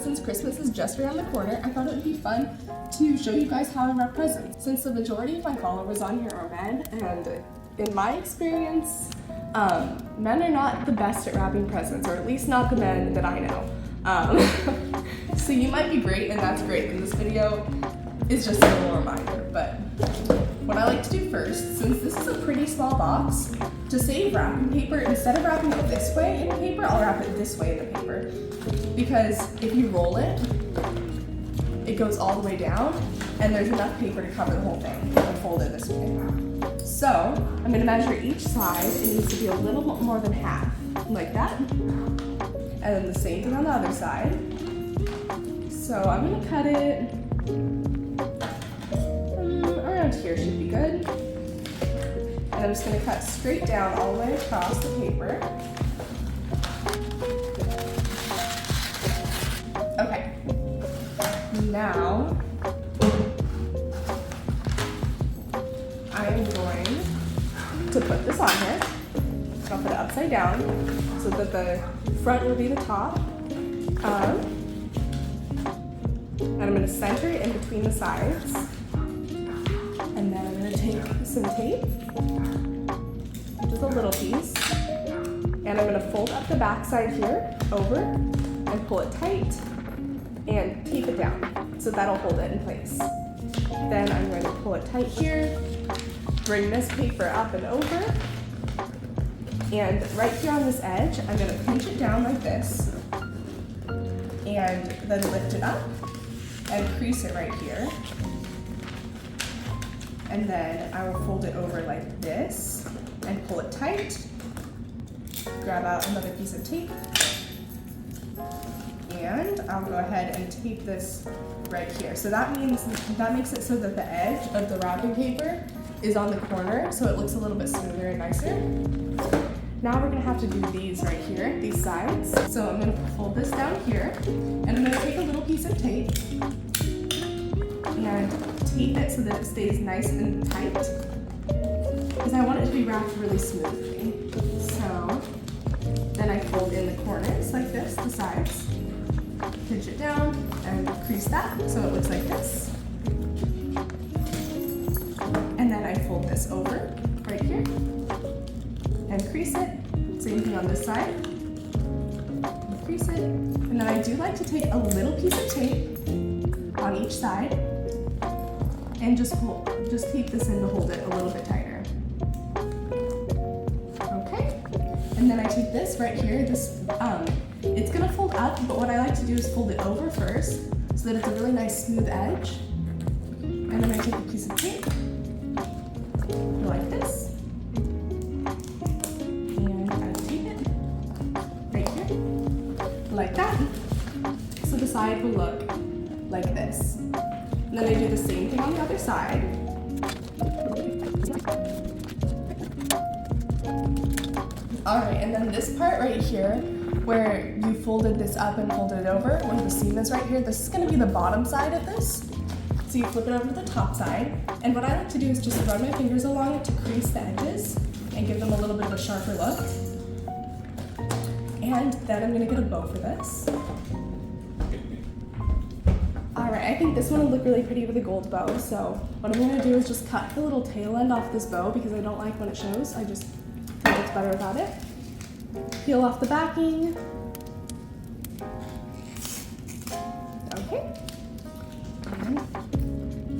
since Christmas is just around the corner, I thought it would be fun to show you guys how to wrap presents. Since the majority of my followers on here are men, and in my experience, men are not the best at wrapping presents, or at least not the men that I know. So you might be great, and that's great, and this video is just a little reminder. But what I like to do first, since this is a pretty small box, to save wrapping paper, instead of wrapping it this way in the paper, I'll wrap it this way in the paper. Because if you roll it, it goes all the way down, and there's enough paper to cover the whole thing and fold it this way. So I'm going to measure each side. It needs to be a little more than half, like that. And then the same thing on the other side. So I'm going to cut it around here should be good. And I'm just going to cut straight down all the way across the paper. Okay. Now I am going to put this on here. I'll put it upside down so that the front will be the top. And I'm going to center it in between the sides. And then I'm going to take some tape, just a little piece, and I'm going to fold up the back side here over and pull it tight and tape it down so that'll hold it in place. Then I'm going to pull it tight here, bring this paper up and over, and right here on this edge, I'm going to pinch it down like this and then lift it up and crease it right here. And then I will fold it over like this and pull it tight. Grab out another piece of tape. And I'll go ahead and tape this right here. So that makes it so that the edge of the wrapping paper is on the corner, so it looks a little bit smoother and nicer. Now we're gonna have to do these right here, these sides. So I'm gonna fold this down here, and I'm gonna take a little piece of tape and tape it so that it stays nice and tight, because I want it to be wrapped really smoothly. So then I fold in the corners like this, the sides, pinch it down and crease that so it looks like this. And then I fold this over right here and crease it. Same thing on this side. And crease it. And then I do like to take a little piece of tape on each side and just tape this in to hold it a little bit tighter. Okay. And then I take this right here, it's gonna fold up, but what I like to do is fold it over first so that it's a really nice smooth edge. And then I take a piece of tape, like this, and I tape it right here, like that. So the side will look like this. And then I do the same thing on the other side. Alright, and then this part right here, where you folded this up and folded it over, where the seam is right here, this is going to be the bottom side of this. So you flip it over to the top side. And what I like to do is just run my fingers along it to crease the edges and give them a little bit of a sharper look. And then I'm going to get a bow for this. Alright, I think this one will look really pretty with a gold bow, so what I'm going to do is just cut the little tail end off this bow because I don't like when it shows. I just think it's better without it. Peel off the backing. Okay. And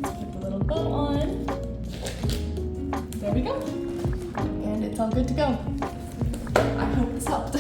put the little bow on. There we go. And it's all good to go. I hope this helped.